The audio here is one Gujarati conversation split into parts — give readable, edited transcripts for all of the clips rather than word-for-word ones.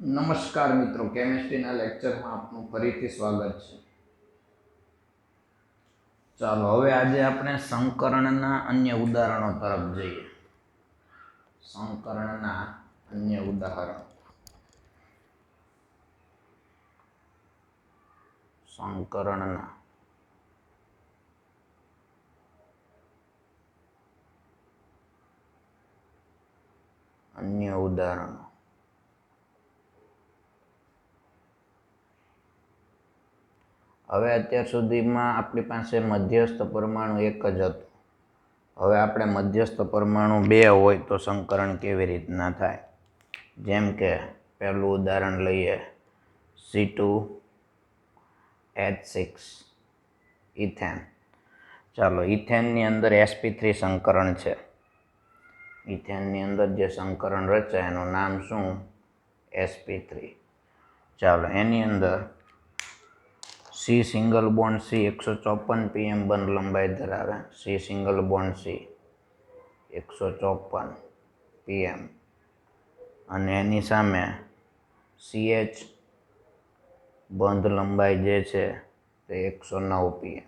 નમસ્કાર મિત્રો, કેમિસ્ટ્રીના લેક્ચરમાં આપનું ફરીથી સ્વાગત છે. ચાલો હવે આજે આપણે સંકરણના અન્ય ઉદાહરણો તરફ જઈએ. સંકરણના અન્ય ઉદાહરણો. સંકરણના અન્ય ઉદાહરણો. હવે અત્યાર સુધીમાં આપણી પાસે મધ્યસ્થ પરમાણુ એક જ હતું. હવે આપણે મધ્યસ્થ પરમાણુ બે હોય તો સંકરણ કેવી રીતના થાય. જેમ કે પહેલું ઉદાહરણ લઈએ, C2H6 ઇથેન. ચાલો, ઇથેનની અંદર sp3 સંકરણ છે. ઇથેનની અંદર જે સંકરણ રચાય એનું નામ શું? sp3. ચાલો, એની અંદર C single bond C 154 pm બંધ લંબાઈ ધરાવે. C single bond C 154 pm અને એની સામે CH બંધ લંબાઈ જે છે તે 109 pm.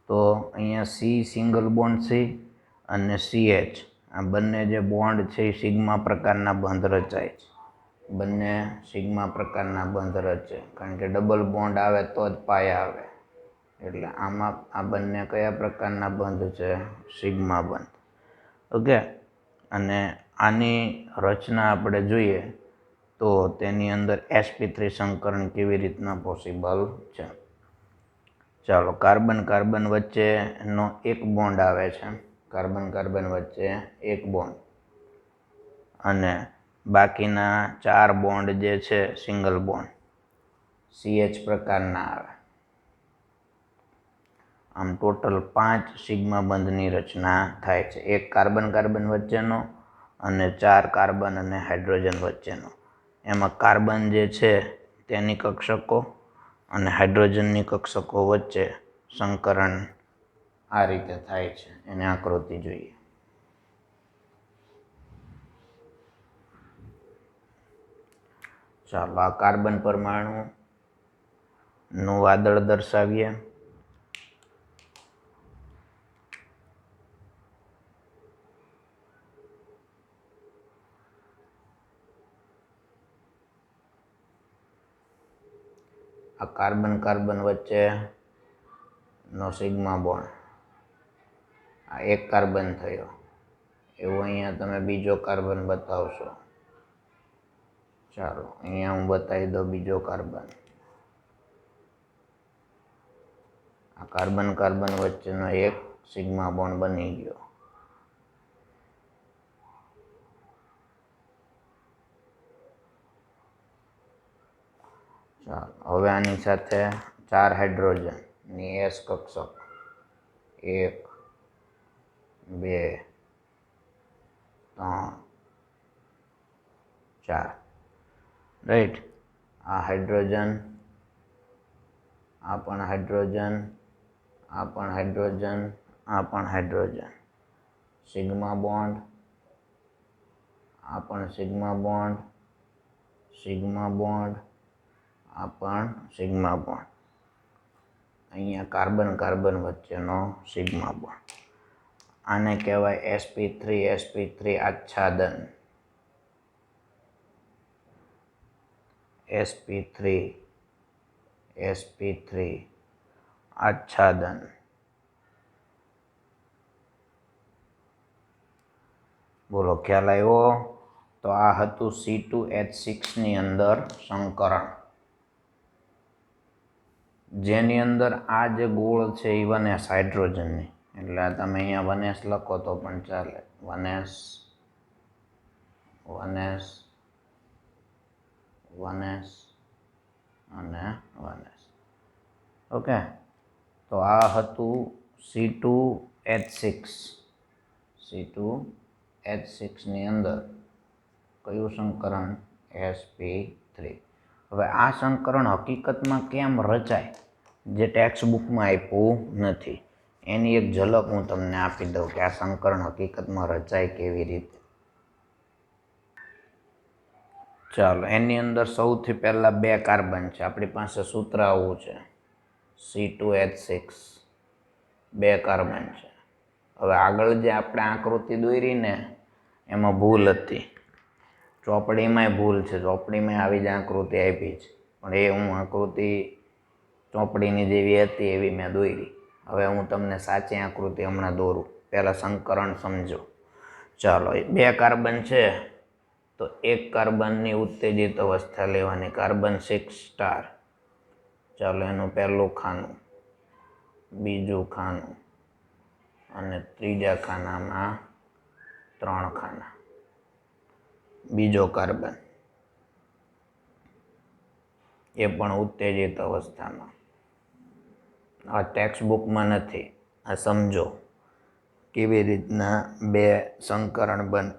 તો અહીંયા C સિંગલ બોન્ડ C અને CH આ બંને જે બોન્ડ છે એ સિગ્મા પ્રકારના બંધ રચાય છે. બંને સિગ્મા પ્રકારના બંધ રચે, કારણ કે ડબલ બોન્ડ આવે તો જ પાયા આવે. એટલે આમાં આ બંને કયા પ્રકારના બંધ છે? સિગ્મા બંધ. ઓકે. અને આની રચના આપણે જોઈએ તો તેની અંદર sp3 સંકરણ કેવી રીતના પોસિબલ છે. ચાલો, કાર્બન કાર્બન વચ્ચેનો એક બોન્ડ આવે છે. કાર્બન કાર્બન વચ્ચે એક બોન્ડ અને બાકીના 4 બોન્ડ જે છે સિંગલ બોન્ડ CH પ્રકારના આવે. આમ ટોટલ 5 સિગ્મા બંધની રચના થાય છે. એક કાર્બન કાર્બન વચ્ચેનો અને 4 કાર્બન અને હાઇડ્રોજન વચ્ચેનો. એમાં કાર્બન જે છે તેની કક્ષકો અને હાઇડ્રોજનની કક્ષકો વચ્ચે સંકરણ આ રીતે થાય છે. એને આકૃતિ જોઈએ. ચાલો, આ કાર્બન પરમાણુ નું વાદળ દર્શાવીએ. આ કાર્બન કાર્બન વચ્ચે નો સિગ્મા બોન્ડ, આ એક કાર્બન થયો. એવું અહીંયા તમે બીજો કાર્બન બતાવશો. ચાલો, અહીંયા હું બતાવી દઉં બીજો કાર્બન. આ કાર્બન કાર્બન વચ્ચેનો એક સિગ્મા બોન્ડ બની ગયો. ચાલો, હવે આની સાથે 4 હાઇડ્રોજન ની S કક્ષક 1 2 3 4. રાઈટ. આ હાઇડ્રોજન, આ પણ હાઇડ્રોજન, આ પણ હાઇડ્રોજન, આ પણ હાઇડ્રોજન. સિગ્મા બોન્ડ, આ પણ સિગ્મા બોન્ડ, સિગ્મા બોન્ડ, આ પણ સિગ્મા બોન્ડ. અહીંયા કાર્બન કાર્બન વચ્ચેનો સિગ્મા બોન્ડ. આને કહેવાય sp3 આચ્છાદન. sp3 આચ્છાદન. બોલો, ખ્યાલ આવ્યો? તો આ હતું C2H6 ની અંદર સંકરણ, જેની અંદર આ જે ગોળ છે એ 1s હાઇડ્રોજનની. એટલે તમે અહીંયા 1s લખો તો પણ ચાલે. 1s 1s 1s અને 1s. ઓકે. તો આ હતું C2H6 ની અંદર કયું સંકરણ? sp3. હવે આ સંકરણ હકીકતમાં કેમ રચાય જે ટેક્સ્ટ બુકમાં આપ્યું નથી. એની એક ઝલક હું તમને આપી દઉં કે આ સંકરણ હકીકતમાં રચાય કેવી રીતે. ચાલો, એની અંદર સૌથી પહેલાં 2 કાર્બન છે. આપણી પાસે સૂત્ર આવું છે, C2H6, 2 કાર્બન છે. હવે આગળ જે આપણે આકૃતિ દોરી ને એમાં ભૂલ હતી, ચોપડીમાંય ભૂલ છે. ચોપડીમાં આવી જ આકૃતિ આપી છે, પણ એ હું આકૃતિ ચોપડીની જેવી હતી એવી મેં દોરી. હવે હું તમને સાચી આકૃતિ હમણાં દોરું. પહેલાં સંકરણ સમજો. ચાલો, 2 કાર્બન છે તો 1 કાર્બનની ઉત્તેજિત અવસ્થા લેવાની, કાર્બન 6 સ્ટાર. ચાલો, એનું પહેલું ખાનું, બીજું ખાનું અને ત્રીજા ખાનામાં 3 ખાના. બીજો કાર્બન એ પણ ઉત્તેજિત અવસ્થામાં. આ ટેક્સ્ટ બુકમાં નથી, આ સમજો કેવી રીતના 2 સંકરણ બન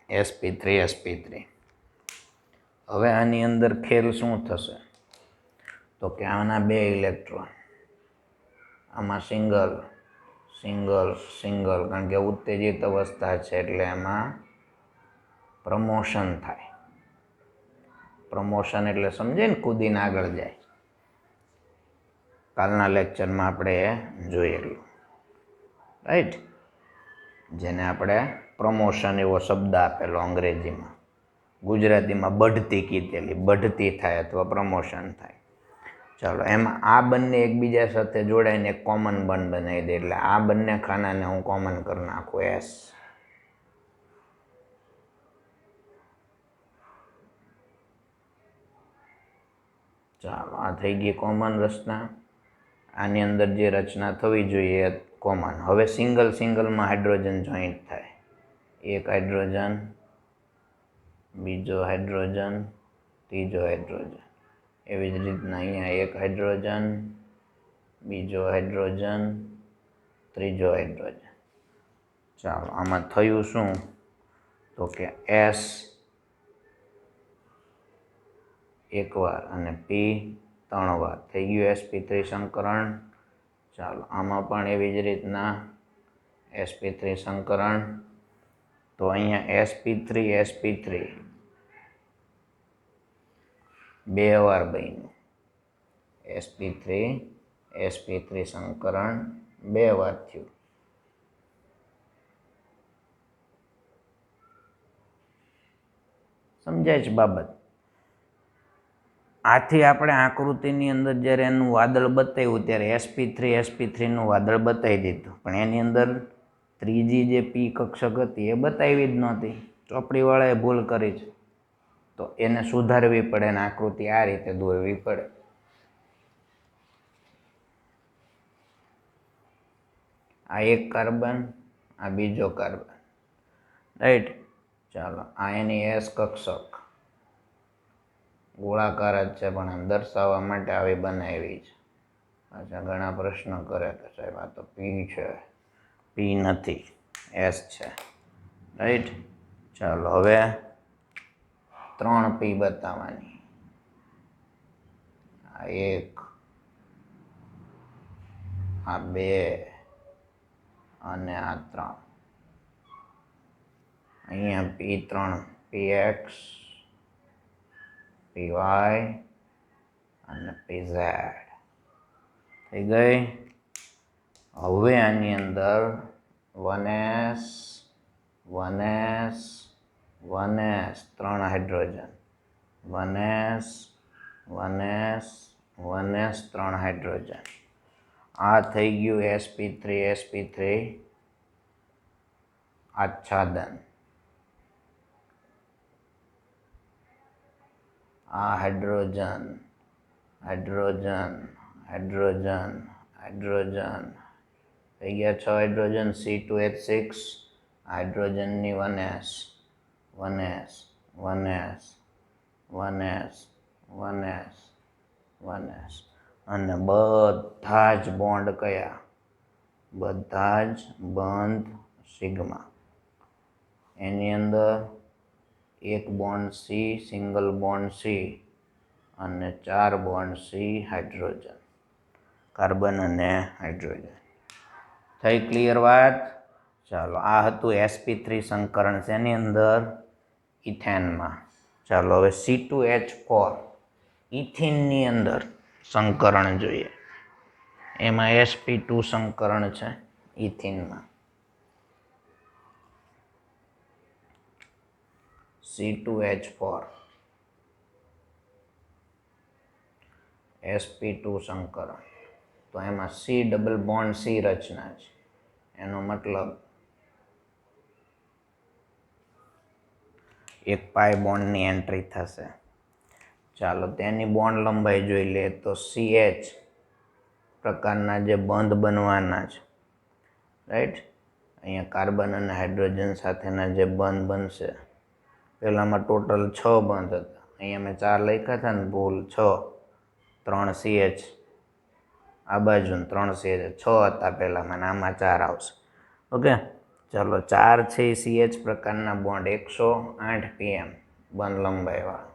sp3. હવે આની અંદર ખેલ શું થશે તો કે આના 2 ઇલેક્ટ્રોન, આમાં સિંગલ સિંગલ સિંગલ, કારણ કે ઉત્તેજિત અવસ્થા છે એટલે એમાં પ્રમોશન થાય. પ્રમોશન એટલે સમજે ને, કૂદીને આગળ જાય. કાલના લેક્ચરમાં આપણે જોયેલું, રાઈટ, જેને આપણે પ્રમોશન એવો શબ્દ આપેલો અંગ્રેજીમાં, ગુજરાતીમાં બઢતી કીધેલી, બઢતી થાય અથવા પ્રમોશન થાય. ચાલો, એમાં આ બંને એકબીજા સાથે જોડાઈને એક કોમન બોન્ડ બનાવી દે, એટલે આ બંને ખાનાને હું કોમન કરી નાખું, S. ચાલો, આ થઈ ગઈ કોમન રચના. આની અંદર જે રચના થવી જોઈએ એ કોમન. હવે સિંગલ સિંગલમાં હાઇડ્રોજન જોઈન્ટ થાય. એક હાઇડ્રોજન, બીજો હાઇડ્રોજન, ત્રીજો હાઇડ્રોજન. એવી જ રીતના અહીંયા એક હાઇડ્રોજન, બીજો હાઇડ્રોજન, ત્રીજો હાઇડ્રોજન. ચાલો, આમાં થયું શું તો કે S એકવાર અને P 3 વાર થઈ ગયું sp3 સંકરણ. ચાલો, આમાં પણ એવી જ રીતના sp3 સંકરણ. તો અહીંયા sp3 2 વાર બન્યું. sp3 સંકરણ 2 વાર થયું. સમજાય છે બાબત? આથી આપણે આકૃતિની અંદર જ્યારે એનું વાદળ બતાવ્યું ત્યારે sp3 નું વાદળ બતાવી દીધું, પણ એની અંદર ત્રીજી જે P કક્ષક હતી એ બતાવી જ નહોતી. ચોપડીવાળાએ ભૂલ કરી છે, તો એને સુધારવી પડે અને આકૃતિ આ રીતે દોરવી પડે. આ એક કાર્બન, આ બીજો કાર્બન, રાઈટ. ચાલો, આ એની S કક્ષક ગોળાકાર જ છે, પણ આમ દર્શાવવા માટે આવી બનાવી છે. અચ્છા, ઘણા પ્રશ્ન કરે કે સાહેબ આ તો P છે. P નથી, S છે, રાઈટ. ચાલો, હવે 3 P બતાવવાની. આ 1, આ 2 અને આ 3. અહીંયા P3, PX, PY અને PZ થઈ ગઈ. હવે આની અંદર 1s 1s 1s 3 hydrogen, 1s 1s 1s 3 hydrogen. આ થઈ ગયું sp3 આચ્છાદન. આ હાઇડ્રોજન હાઇડ્રોજન હાઇડ્રોજન હાઇડ્રોજન થઈ ગયા 6 hydrogen, C2H6. હાઇડ્રોજનની 1s 1s 1s 1s 1s 1s અને બધા જ બોન્ડ કયા? બધા જ બંધ સિગ્મા. એની અંદર એક bond C, single bond C અને 4 બોન્ડ C હાઇડ્રોજન, કાર્બન અને હાઇડ્રોજન. થઈ ક્લિયર વાત? ચાલો, આ હતું sp3 સંકરણ શેની અંદર? ઇથેનમાં. ચાલો હવે C2H4 ઇથિનની અંદર સંકરણ જોઈએ. એમાં sp2 સંકરણ છે ઇથિનમાં. C2H4 sp2 સંકરણ. તો એમાં C ડબલ બોન્ડ C રચના છે. એનો મતલબ એક પાઈ બોન્ડની એન્ટ્રી થશે. ચાલો તેની બોન્ડ લંબાઈ જોઈ લે તો CH પ્રકારના જે બંધ બનવાના છે, રાઈટ? અહીંયા કાર્બન અને હાઇડ્રોજન સાથેના જે બંધ બનશે, પહેલામાં ટોટલ 6 બંધ હતા. અહીંયા મેં 4 લખ્યા હતા ને, ભૂલ 6, 3 CH આ બાજુ 3 CH, 6 હતા પહેલામાં, આમાં 4 આવશે. ઓકે, ચાલો 4 છે એ CH પ્રકારના બોન્ડ 108 pm બંધ લંબાઈવાળા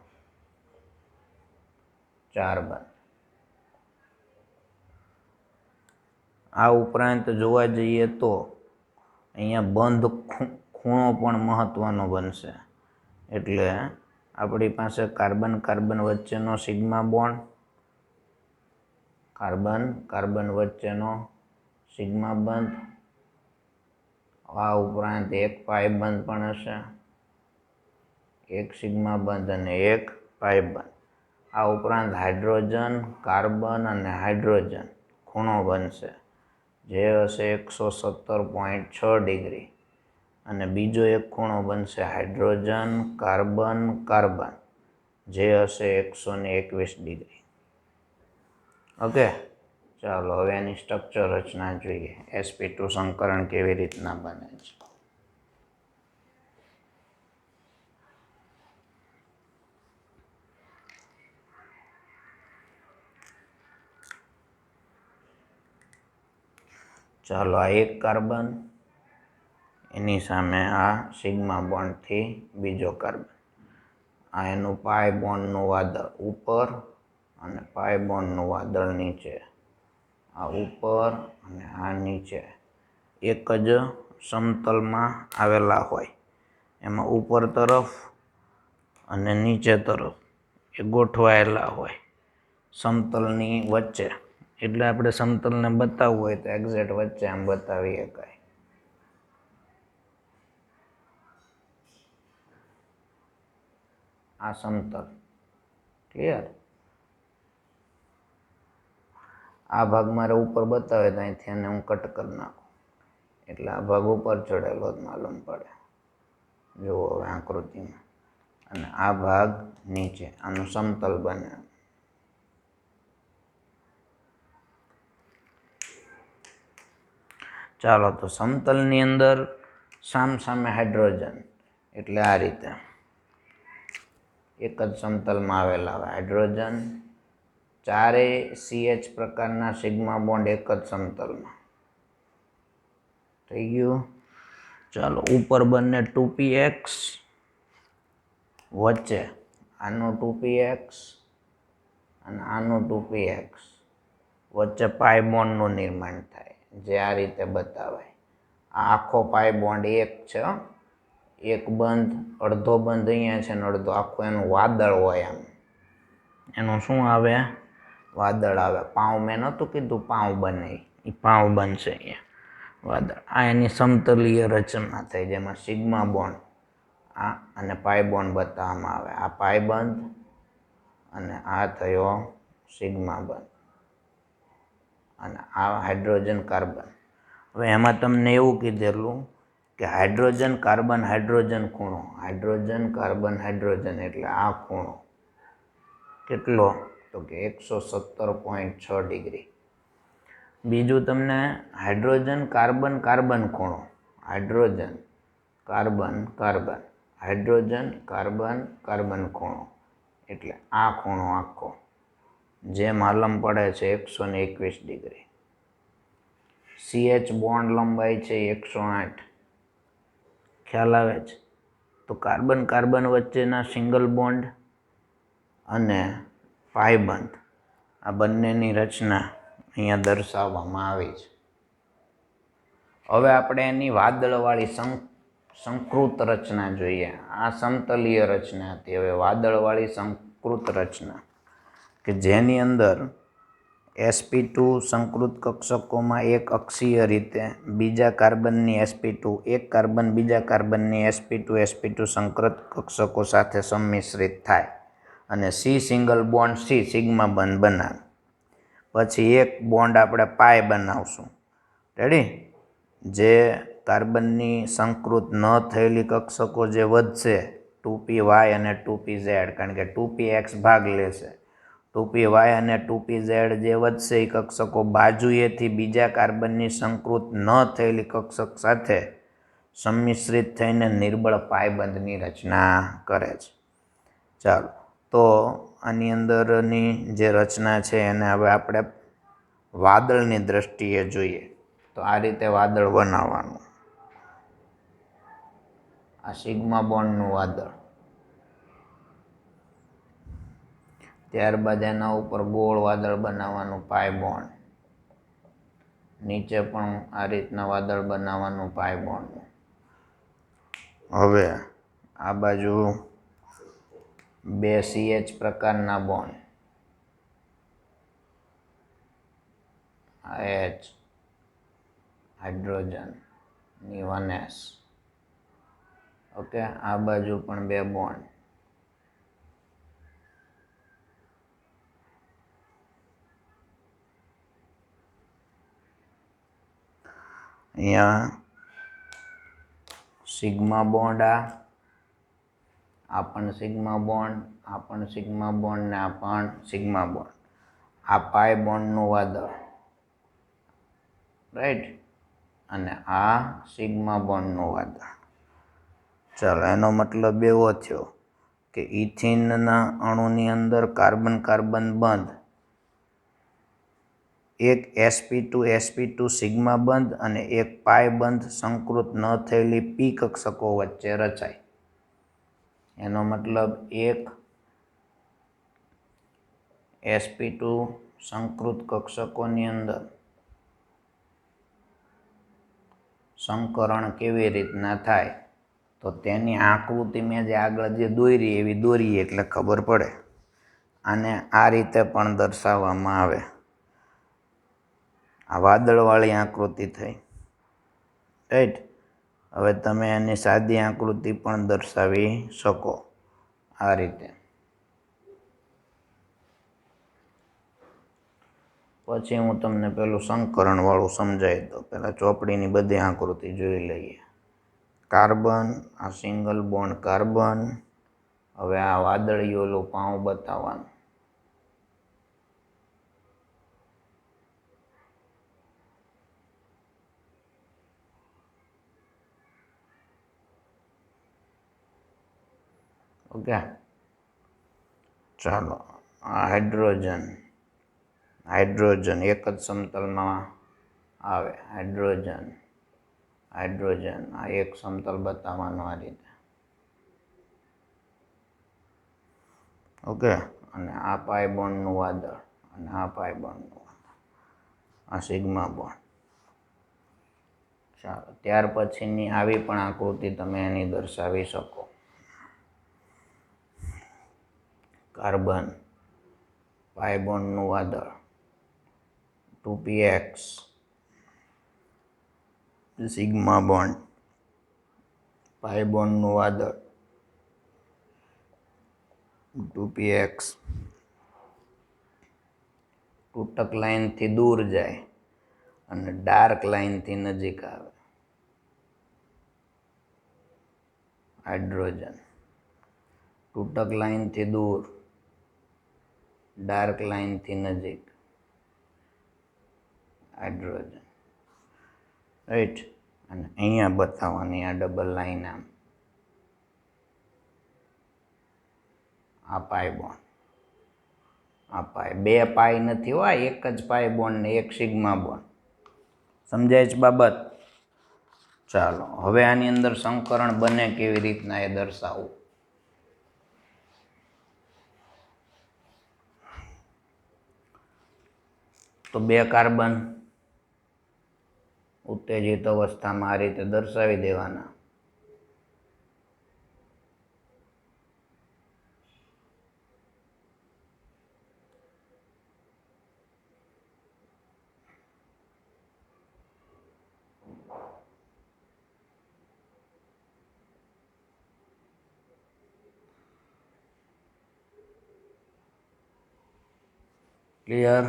4 બંધ. આ ઉપરાંત જોવા જઈએ તો અહીંયા બંધ ખૂણો પણ મહત્વનો બનશે. એટલે આપણી પાસે કાર્બન કાર્બન વચ્ચેનો સિગ્મા બોન્ડ, કાર્બન કાર્બન વચ્ચેનો સિગ્મા બંધ, આ ઉપરાંત એક પાઈ બંધ પણ હશે, એક સિગ્મા બંધ અને એક પાઈ બંધ. આ ઉપરાંત હાઇડ્રોજન, કાર્બન અને હાઇડ્રોજન ખૂણો બનશે જે હશે 117.6 ડિગ્રી, અને બીજો એક ખૂણો બનશે હાઇડ્રોજન, કાર્બન, કાર્બન જે હશે 121 ડિગ્રી. ઓકે, ચાલો હવે એની સ્ટ્રક્ચર રચના જોઈએ. sp2 સંકરણ કેવી રીતના બને છે. ચાલો, આ એક કાર્બન, એની સામે આ સિગ્મા બોન્ડથી બીજો કાર્બન, આ એનું પાઈ બોન્ડનું વાદળ ઉપર અને પાઈ બોન્ડનું વાદળ નીચે, આ ઉપર અને આ નીચે એક જ સમતલમાં આવેલા હોય. એમાં ઉપર તરફ અને નીચે તરફ એ ગોઠવાયેલા હોય સમતલની વચ્ચે. એટલે આપણે સમતલને બતાવવું હોય તો એક્ઝેક્ટ વચ્ચે આમ બતાવી શકાય. આ સમતલ ક્લિયર. આ ભાગ મારે ઉપર બતાવે તો અહીંથી એને હું કટ કરી નાખું એટલે આ ભાગ ઉપર ચડેલો જ માલુમ પડે. જુઓ હવે આકૃતિમાં. અને આ ભાગ નીચે, આનું સમતલ બને. ચાલો, તો સમતલની અંદર સામસામે હાઇડ્રોજન, એટલે આ રીતે એક જ સમતલમાં આવેલા હોય હાઇડ્રોજન, ચારેય CH પ્રકારના સિગ્મા બોન્ડ એક જ સમતલમાં. થઈ ગયું? ચાલો, ઉપર બંને 2px, વચ્ચે આનો 2px અને આનો 2px, વચ્ચે પાઈ બોન્ડનું નિર્માણ થાય જે આ રીતે બતાવાય. આ આખો પાઈ બોન્ડ એક છે, એક બંધ, અડધો બંધ અહીંયા છે ને અડધો આખો એનું વાદળ હોય. આમ એનું શું આવે? વાદળ આવે. પાઉં મેં નહોતું કીધું પાઉં બને, એ પાઉં બનશે અહીંયા વાદળ. આ એની સમતલીય રચના થઈ જેમાં સિગ્મા બોન્ડ આ અને પાઈ બોન્ડ બતાવવામાં આવે. આ પાઈ બંધ અને આ થયો સિગ્મા બંધ, અને આ હાઇડ્રોજન કાર્બન. હવે એમાં તમને એવું કીધેલું કે હાઇડ્રોજન કાર્બન હાઇડ્રોજન ખૂણો, હાઇડ્રોજન કાર્બન હાઇડ્રોજન એટલે આ ખૂણો કેટલો? તો કે 117.6 ડિગ્રી. બીજું તમને હાઇડ્રોજન કાર્બન કાર્બન ખૂણો, hydrogen carbon carbon, hydrogen carbon carbon ખૂણો એટલે આ ખૂણો આખો જે માલમ પડે છે 121 ડિગ્રી. CH બોન્ડ લંબાઈ છે 108. ખ્યાલ આવે છે? તો કાર્બન કાર્બન વચ્ચેના સિંગલ બોન્ડ અને પાઈ બંધ આ બંનેની રચના અહીંયા દર્શાવવામાં આવી છે. હવે આપણે એની વાદળવાળી સંકૃત રચના જોઈએ. આ સમતલીય રચના હતી. હવે વાદળવાળી સંકૃત રચના કે જેની અંદર sp2 સંકૃત કક્ષકોમાં એક અક્ષીય રીતે બીજા કાર્બનની sp2, એક કાર્બન બીજા કાર્બનની sp2 સંકૃત કક્ષકો સાથે સંમિશ્રિત થાય અને C single bond C sigma બંધ બનાવે. પછી એક બોન્ડ આપણે પાય બનાવશું. રેડી? જે કાર્બનની સંકૃત ન થયેલી કક્ષકો જે વધશે 2py અને 2pz, કારણ કે 2px ભાગ લેશે. 2py અને 2pz જે વધશે એ કક્ષકો બાજુએથી બીજા કાર્બનની સંકૃત ન થયેલી કક્ષક સાથે સંમિશ્રિત થઈને નિર્બળ પાયબંધની રચના કરે છે. ચાલો, તો આની અંદરની જે રચના છે એને હવે આપણે વાદળની દ્રષ્ટિએ જોઈએ. તો આ રીતે વાદળ બનાવવાનું. આ સિગ્મા બોન્ડનું વાદળ. ત્યારબાદ એના ઉપર ગોળ વાદળ બનાવવાનું પાય બોન્ડ. નીચે પણ આ રીતના વાદળ બનાવવાનું પાય બોન્ડ. હવે આ બાજુ બે CH પ્રકારના બોન્ડ, H હાઇડ્રોજન ની 1s. ઓકે, આ બાજુ પણ બે બોન્ડ. અહીંયા સિગ્મા બોન્ડ, આ પણ સિગ્મા બોન્ડ, આ પણ સિગ્મા બોન્ડ ને આ પણ સિગ્મા બોન્ડ. આ પાય બોન્ડનું વાદળ, રાઈટ, અને આ સિગ્મા બોન્ડનું વાદળ. ચાલો, એનો મતલબ એવો થયો કે ઇથિનના અણુની અંદર કાર્બન કાર્બન બંધ, એક sp2 સિગ્મા બંધ અને એક પાય બંધ સંકૃત ન થયેલી p કક્ષકો વચ્ચે રચાય. એનો મતલબ એક sp2 સંકૃત કક્ષકોની અંદર સંકરણ કેવી રીતના થાય, તો તેની આકૃતિ મેં જે આગળ જે દોરી એવી દોરીએ એટલે ખબર પડે. આને આ રીતે પણ દર્શાવવામાં આવે. આ વાદળવાળી આકૃતિ થઈ, રાઈટ. હવે તમે એની સાદી આકૃતિ પણ દર્શાવી શકો આ રીતે. પછી હું તમને પેલું સંકરણ વાળું સમજાવી દઉં. પહેલા ચોપડીની બધી આકૃતિ જોઈ લઈએ. કાર્બન, આ સિંગલ બોન્ડ કાર્બન. હવે આ વાદળી ઓલું પાઉં બતાવવાનું. ઓકે, ચાલો. આ હાઇડ્રોજન એક જ સમતલમાં આવે. હાઇડ્રોજન આ એક સમતલ બતાવવાનું આ રીતે. ઓકે, અને આ પાય બોન્ડનું વાદળ અને આ પાય બોન્ડનું વાદળ, આ સિગ્મા બોન્ડ. ચાલો, ત્યાર પછીની આવી પણ આકૃતિ તમે એની દર્શાવી શકો. કાર્બન, પાય બોન્ડનું વાદળ, 2px, સિગ્મા બોન્ડ, પાય બોન્ડનું વાદળ, 2px, તૂટક લાઈનથી દૂર જાય અને ડાર્ક લાઈનથી નજીક આવે. હાઇડ્રોજન, તૂટક લાઈનથી દૂર, ડાર્ક લાઈનથી નજીક. Hydrogen, right. અને અહીંયા બતાવવાની આ ડબલ લાઈન આમ. આ પાય બોન્ડ, આ પાય. બે પાય નથી હો, એક જ પાય બોન્ડ ને એક સિગ્મા બોન્ડ. સમજાય છે બાબત? ચાલો, હવે આની અંદર સંકરણ બને કેવી રીતના એ દર્શાવવું. તો બે કાર્બન, ઉત્તેજિત અવસ્થામાં આ રીતે દર્શાવી દેવાના. ક્લિયર?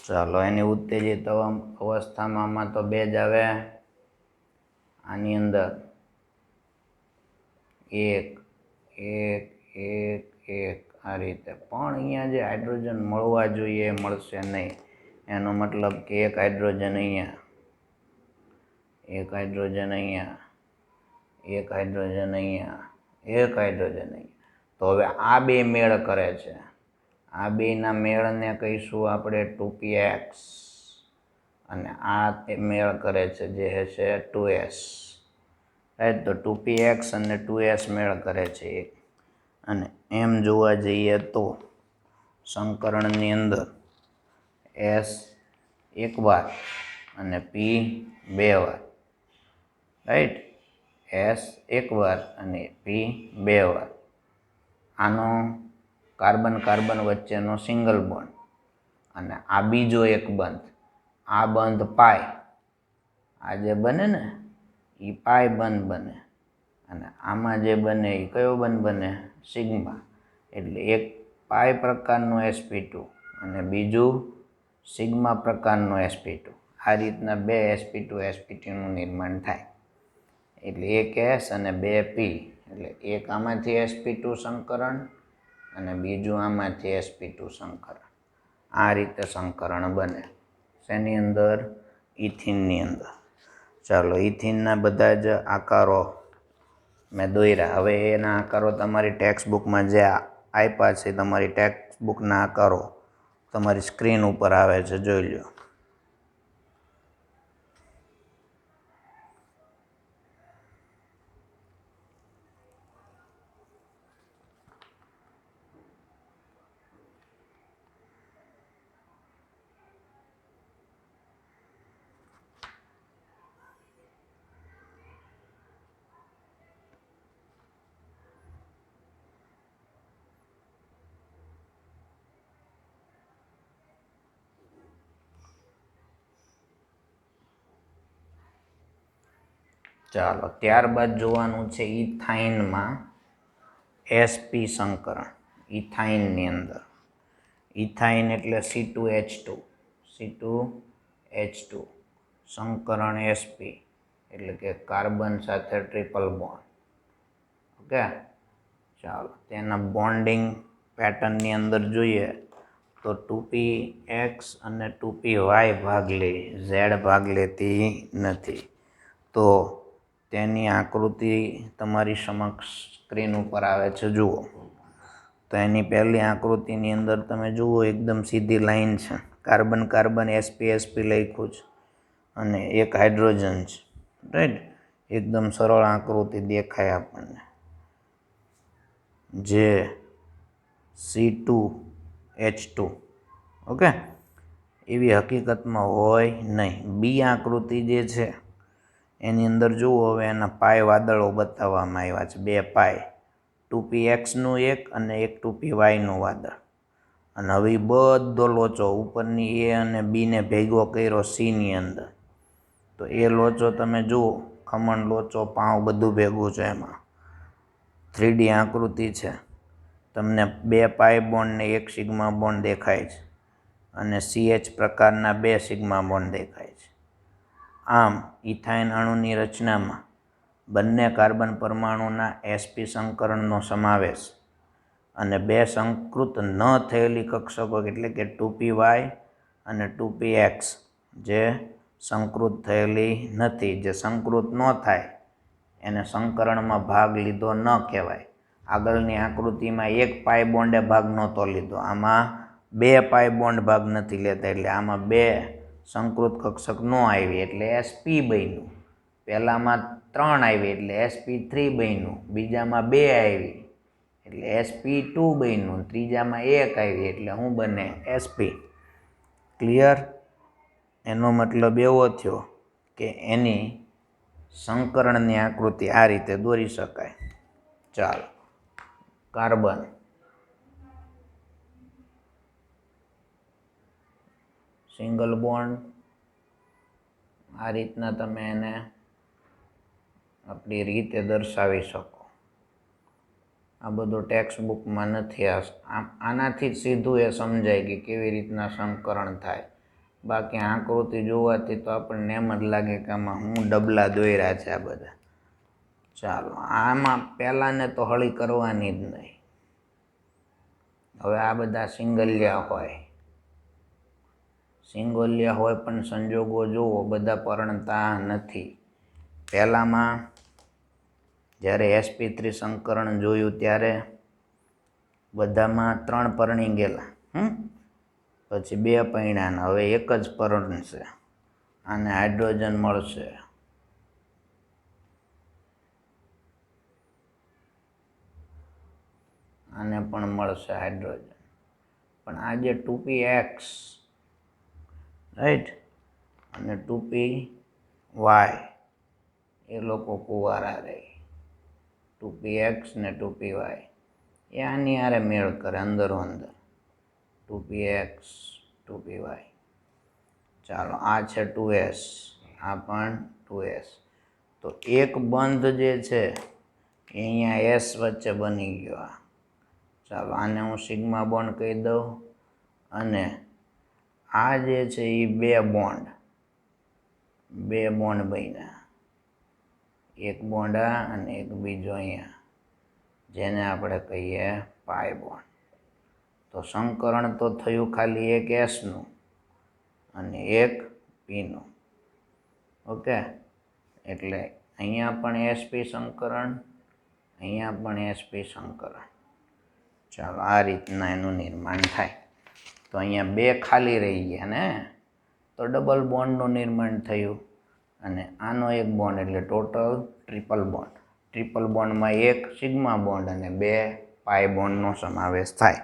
ચાલો, એની ઉત્તેજિત અવસ્થામાં તો 2 જ આવે. આની અંદર 1 1 1 1 આ રીતે. પણ અહીંયા જે હાઇડ્રોજન મળવા જોઈએ એ મળશે નહીં. એનો મતલબ કે 1 હાઇડ્રોજન અહીંયા, 1 હાઇડ્રોજન અહીંયા, 1 હાઇડ્રોજન અહીંયા, 1 હાઇડ્રોજન અહીંયા. તો હવે આ 2 મેળ કરે છે. આ બેના મેળને કહીશું આપણે 2px, અને આ મેળ કરે છે જે છે 2s. રાઈટ? તો 2px અને 2s મેળ કરે છે. અને એમ જોવા જઈએ તો સંકરણની અંદર s એક વાર અને p 2 વાર. રાઈટ? s એક વાર અને p 2 વાર. આનો કાર્બન કાર્બન વચ્ચેનો સિંગલ બોન્ડ, અને આ બીજો એક બંધ, આ બંધ પાય, આ જે બને ને એ પાય બંધ બને, અને આમાં જે બને એ કયો બંધ બને? સિગ્મા. એટલે એક પાય પ્રકારનો sp2 અને બીજું સિગ્મા પ્રકારનો sp2. આ રીતના 2 sp2નું નિર્માણ થાય. એટલે એક s અને 2 p. એટલે એક આમાંથી sp2 સંકરણ અને બીજું આમાંથી sp2 સંકરણ. આ રીતે સંકરણ બને. શેની અંદર? ઇથિનની અંદર. ચાલો, ઇથિનના બધા જ આકારો મેં દોર્યા. હવે એના આકારો તમારી ટેક્સ્ટ બુકમાં જે આપ્યા છે, તમારી ટેક્સ્ટ બુકના આકારો તમારી સ્ક્રીન ઉપર આવે છે, જોઈ લો. ચાલો, ત્યારબાદ જોવાનું છે ઇથાઇનમાં sp સંકરણ. ઇથાઇનની અંદર ઇથાઇન એટલે C2H2, C2H2 સંકરણ sp એટલે કે કાર્બન સાથે ટ્રિપલ બોન્ડ. ઓકે, ચાલો, તેના બોન્ડિંગ પેટર્નની અંદર જોઈએ તો 2px અને 2py ભાગ લે, z ભાગ લેતી નથી. તો તેની આકૃતિ તમારી સમક્ષ સ્ક્રીન ઉપર આવે છે, જુઓ. તો એની પહેલી આકૃતિની અંદર તમે જુઓ, એકદમ સીધી લાઈન છે. કાર્બન કાર્બન sp sp લખ્યું છે અને એક હાઇડ્રોજન છે. રાઈટ? એકદમ સરળ આકૃતિ દેખાય આપણને, જે C2H2. ઓકે, એવી હકીકતમાં હોય નહીં. બી આકૃતિ જે છે એની અંદર જુઓ, હવે એના પાય વાદળો બતાવવામાં આવ્યા છે. 2 પાય, 2pxનું એક અને એક 2pyનું વાદળ. અને હવે એ બધો લોચો ઉપરની a અને બીને ભેગો કર્યો cની અંદર. તો એ લોચો તમે જુઓ, ખમણ લોચો પાઉં બધું ભેગું છે. એમાં 3D આકૃતિ છે. તમને 2 પાય બોન્ડ ને 1 સિગ્મા બોન્ડ દેખાય છે, અને CH પ્રકારના 2 સિગ્મા બોન્ડ દેખાય છે. આમ ઇથાઇન અણુની રચનામાં બંને કાર્બન પરમાણુના sp સંકરણનો સમાવેશ અને 2 સંકૃત ન થયેલી કક્ષકો એટલે કે 2py અને 2px જે સંકૃત થયેલી નથી. જે સંકૃત ન થાય એને સંકરણમાં ભાગ લીધો ન કહેવાય. આગળની આકૃતિમાં 1 પાય બોન્ડે ભાગ નહોતો લીધો, આમાં 2 પાય બોન્ડ ભાગ નથી લેતા. એટલે આમાં 2 સંકૃત કક્ષક ન આવી એટલે sp બન્યું. પહેલામાં 3 આવી એટલે sp3 બન્યું. બીજામાં 2 આવી એટલે sp2 બન્યું. ત્રીજામાં 1 આવી એટલે શું બને? sp. ક્લિયર? એનો મતલબ એવો થયો કે એની સંકરણની આકૃતિ આ રીતે દોરી શકાય. ચાલો, કાર્બન, સિંગલ બોન્ડ, આ રીતના તમે એને આપણી રીતે દર્શાવી શકો. આ બધું ટેક્સ્ટ બુકમાં નથી. આનાથી જ સીધું એ સમજાય કે કેવી રીતના સંકરણ થાય. બાકી આકૃતિ જોવાથી તો આપણને એમ જ લાગે કે આમાં હું ડબલા દોર્યા છે આ બધા. ચાલો, આમાં પહેલાંને તો હળી કરવાની જ નહીં. હવે આ બધા સિંગલિયા હોય, પણ સંજોગો જુઓ બધા પરણતા નથી. પહેલામાં જ્યારે sp3 સંકરણ જોયું ત્યારે બધામાં 3 પરણી ગયેલા, પછી 2 પરણ્યા, હવે એક જ પરણશે. આને હાઇડ્રોજન મળશે. આને પણ મળશે હાઇડ્રોજન. પણ આ જે 2px રાઈટ અને 2py એ લોકો કુંવારા રહે. 2px ને 2py એ આની હારે મેળ કરે અંદરો અંદર. 2px 2py. ચાલો, આ છે 2s, આ પણ 2s. તો એક બંધ જે છે એ અહીંયા s વચ્ચે બની ગયો. ચાલો, આને હું સિગ્મા બોન્ડ કહી દઉં. અને આ જે છે એ 2 બોન્ડ બન્યા. એક બોન્ડ આ અને એક બીજો અહીંયા, જેને આપણે કહીએ પાય બોન્ડ. તો સંકરણ તો થયું ખાલી એક એસનું અને એક પીનું. ઓકે, એટલે અહીંયા પણ sp સંકરણ, અહીંયા પણ sp સંકરણ. ચાલો, આ રીતના એનું નિર્માણ થાય. તો અહીંયા 2 ખાલી રહી ગયા ને, તો ડબલ બોન્ડનું નિર્માણ થયું. અને આનો એક બોન્ડ એટલે ટોટલ ટ્રિપલ બોન્ડ. ટ્રિપલ બોન્ડમાં એક સિગ્મા બોન્ડ અને 2 પાય બોન્ડનો સમાવેશ થાય.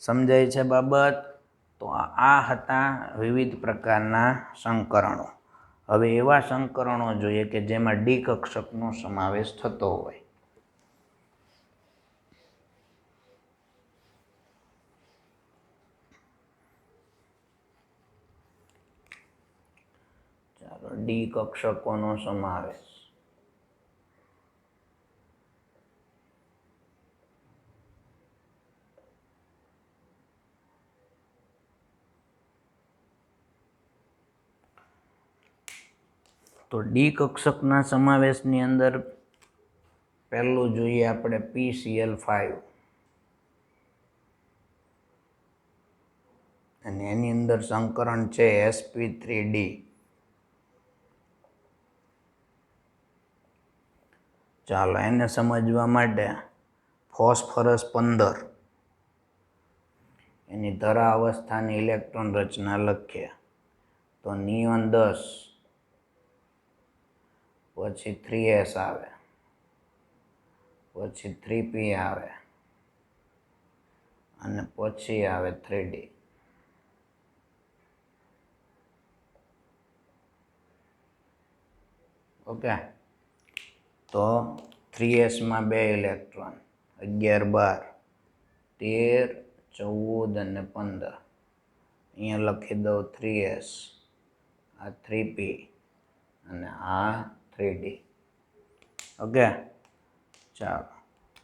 સમજાય છે બાબત? તો આ હતા વિવિધ પ્રકારના સંકરણો. હવે એવા સંકરણો જોઈએ કે જેમાં ડી કક્ષકનો સમાવેશ થતો હોય. ચાલો, ડી કક્ષકોનો સમાવેશ. તો ડી કક્ષકના સમાવેશની અંદર પહેલું જોઈએ આપણે PCl5 અને એની અંદર સંકરણ છે sp3d. ચાલો, એને સમજવા માટે ફોસ્ફરસ 15 એની ધરા અવસ્થાની ઇલેક્ટ્રોન રચના લખીએ. તો નિયોન 10, પછી 3s આવે, પછી 3p આવે અને પછી આવે 3d. ઓકે, તો 3s માં 2 ઇલેક્ટ્રોન, 11 12 13 14 અને 15. અહીંયા લખી દઉં 3s, આ 3p અને આ 3d. ઓકે, ચાલો,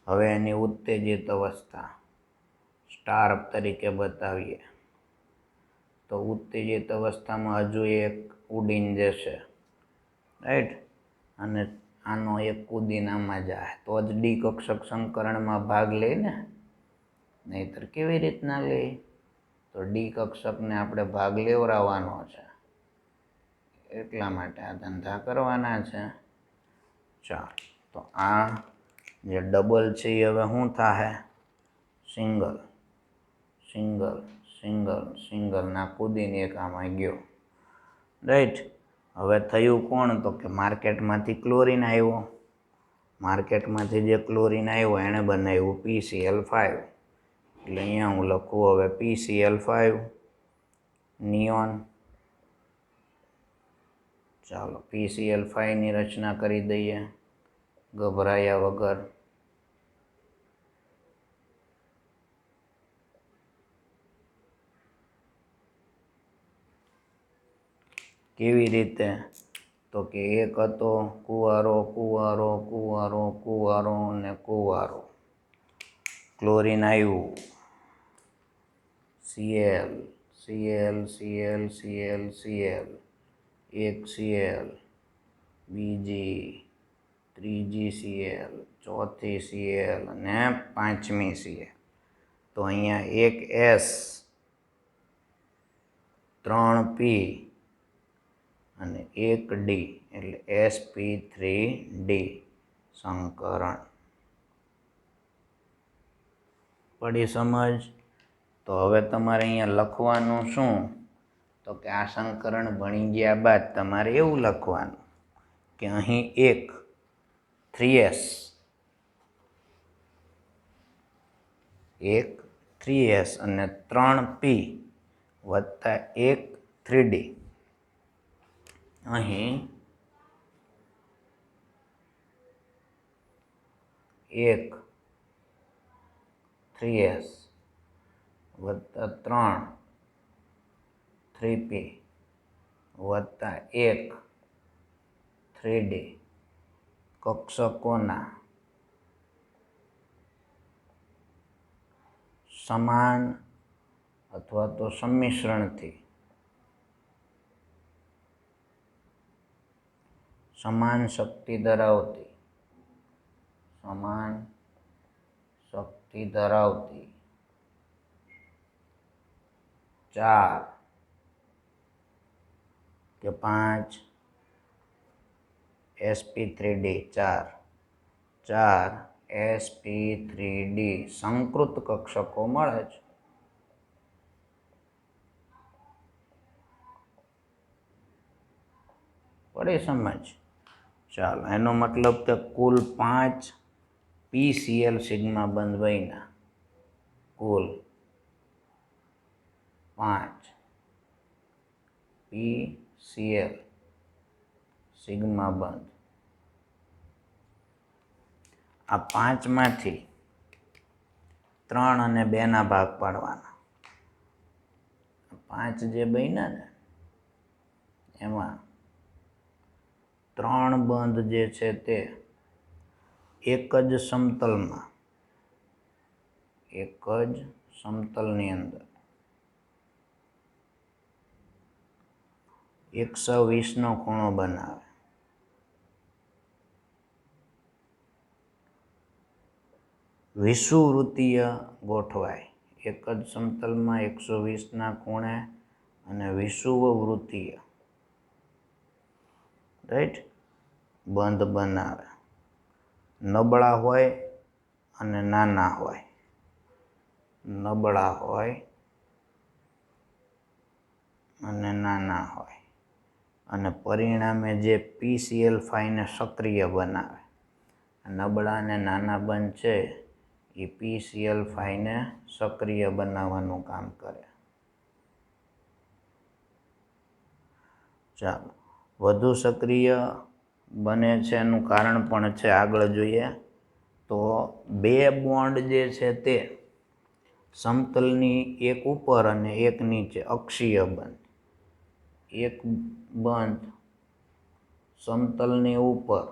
હવે એની ઉત્તેજિત અવસ્થા સ્ટાર તરીકે બતાવીએ. તો ઉત્તેજિત અવસ્થામાં હજુ એક ઉડીને જશે, રાઈટ, અને આનો એક કૂદીને આમાં જાય તો જ ડી કક્ષક સંકરણમાં ભાગ લે ને, નહીતર કેવી રીતના લે? તો ડી કક્ષકને આપણે ભાગ લેવડાવવાનો છે, એટલા માટે આ ધંધા કરવાના છે. ચાલો, તો આ જે ડબલ છે એ હવે શું થાય? સિંગલ સિંગલ સિંગલ સિંગલ ના કૂદીને એક આમાં ગયો, રાઈટ. હવે થયું કોણ? તો કે માર્કેટમાંથી ક્લોરીન આવ્યો. માર્કેટમાંથી જે ક્લોરીન આવ્યો એણે બનાવ્યું PCl5. એટલે અહીંયા હું લખું હવે PCl5 નિયોન. ચાલો PCl5ની રચના કરી દઈએ ગભરાયા વગર. કેવી રીતે? તો કે એક હતો કુવારો કુવારો કુવારો કુવારો અને કુવારો. ક્લોરીન આવ્યું Cl Cl Cl Cl Cl, એક Cl, બીજી, ત્રીજી Cl, ચોથી Cl અને પાંચમી Cl. તો અહીંયા એક S, 3 P અને એક D એટલે sp3d સંકરણ. પડી સમજ? તો હવે તમારે અહીંયા લખવાનું શું? તો કે આ સંકરણ ભણી ગયા બાદ તમારે એવું લખવાનું કે અહીં એક 3s, એક 3s અને 3p વત્તા એક 3d. અહીં એક 3s વત્તા 3 3p વત્તા એક 3d કક્ષકોના સમાન અથવા તો સંમિશ્રણથી સમાન શક્તિ ધરાવતી ચાર કે 5 sp3d, 4 sp3d સંકૃત કક્ષકો મળે છે. પડી સમજ? ચાલો એનો મતલબ કે કુલ 5 PCl સિગ્મા બંધ બન્યા. કુલ 5 PCl સિગ્મા બંધ. આ 5માંથી 3 અને 2 ના ભાગ પાડવાના. 5 જે બન્યા ને એમાં 3 બંધ જે છે તે એક જ સમતલની અંદર 120નો ખૂણો બનાવે. વિષુવવૃત્તીય ગોઠવાય. એક જ સમતલમાં 120ના ખૂણે અને વિષુવવૃત્તીય રાઈટ બંધ બનાવે. નબળા હોય અને નાના હોય. નબળા હોય અને નાના હોય અને પરિણામે જે PCl5 ને સક્રિય બનાવે. નબળા અને નાના બંધ છે એ PCl5 ને સક્રિય બનાવવાનું કામ કરે. ચાલો વધુ સક્રિય બને છે એનું કારણ પણ છે, આગળ જોઈએ. તો 2 બોન્ડ જે છે તે સમતલની એક ઉપર અને એક નીચે અક્ષીય બંધ. એક બંધ સમતલની ઉપર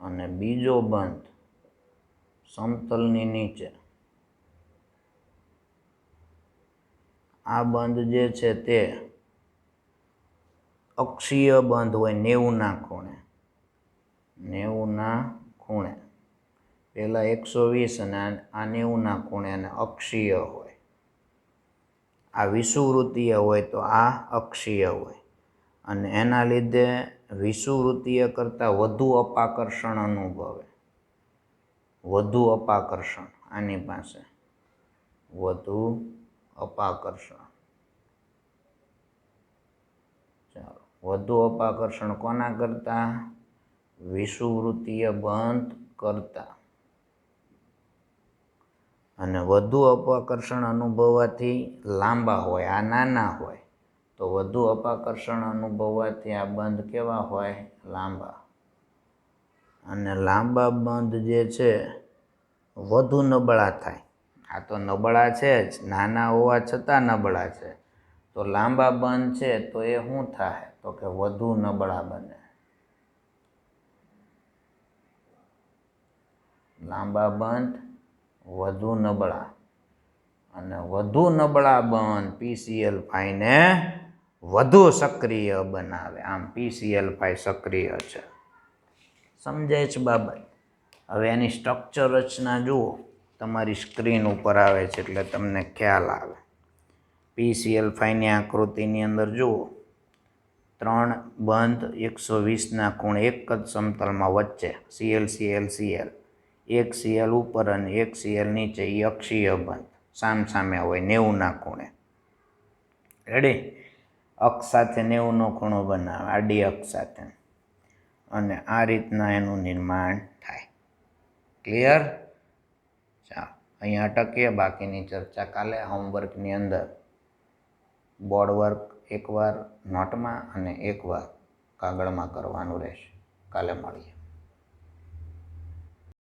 અને બીજો બંધ સમતલની નીચે. આ બંધ જે છે તે અક્ષીય બંધ હોય 90ના ખૂણે. 90ના ખૂણે. પેલા 120 અને આ 90ના ખૂણે અને અક્ષીય હોય. આ વિષુવવૃત્તીય હોય તો આ અક્ષીય હોય અને એના લીધે વિષુવવૃત્તીય કરતાં વધુ અપાકર્ષણ અનુભવે. વધુ અપાકર્ષણ આની પાસે વધુ અપાકર્ષણ. ચાલો વધુ અપાકર્ષણ કોના કરતાં? વિષુવવૃત્તીય બંધ કરતાં. અને વધુ અપાકર્ષણ અનુભવવાથી લાંબા હોય. આ નાના હોય તો વધુ અપાકર્ષણ અનુભવવાથી આ બંધ કેવા હોય? લાંબા. અને લાંબા બંધ જે છે વધુ નબળા થાય. આ તો નબળા છે જ, નાના હોવા છતાં નબળા છે. તો લાંબા બંધ છે તો એ શું થાય? તો કે વધુ નબળા બને. લાંબા બંધ વધુ નબળા, અને વધુ નબળા બંધ PCl5 ને વધુ સક્રિય બનાવે. આમ PCl5 સક્રિય છે. સમજાય છે બાબત? હવે એની સ્ટ્રક્ચર રચના જુઓ, તમારી સ્ક્રીન ઉપર આવે છે એટલે તમને ખ્યાલ આવે. PCl5ની આકૃતિની અંદર જુઓ, 3 બંધ 120ના ખૂણે એક જ સમતલમાં વચ્ચે ClClCl, એક Cl ઉપર અને એક Cl નીચે, એ અક્ષીય બંધ સામસામે હોય 90ના ખૂણે. રેડી? અક્ષ સાથે 90નો ખૂણો બનાવે, આડી અક્ષ સાથે. અને આ રીતના એનું નિર્માણ થાય. ક્લિયર? ચાલો અહીંયા અટકીએ, બાકીની ચર્ચા કાલે હોમવર્કની અંદર બોર્ડ વર્ક એકવાર નોટમાં અને એકવાર કાગળમાં કરવાનું રહેશે. કાલે મળીએ.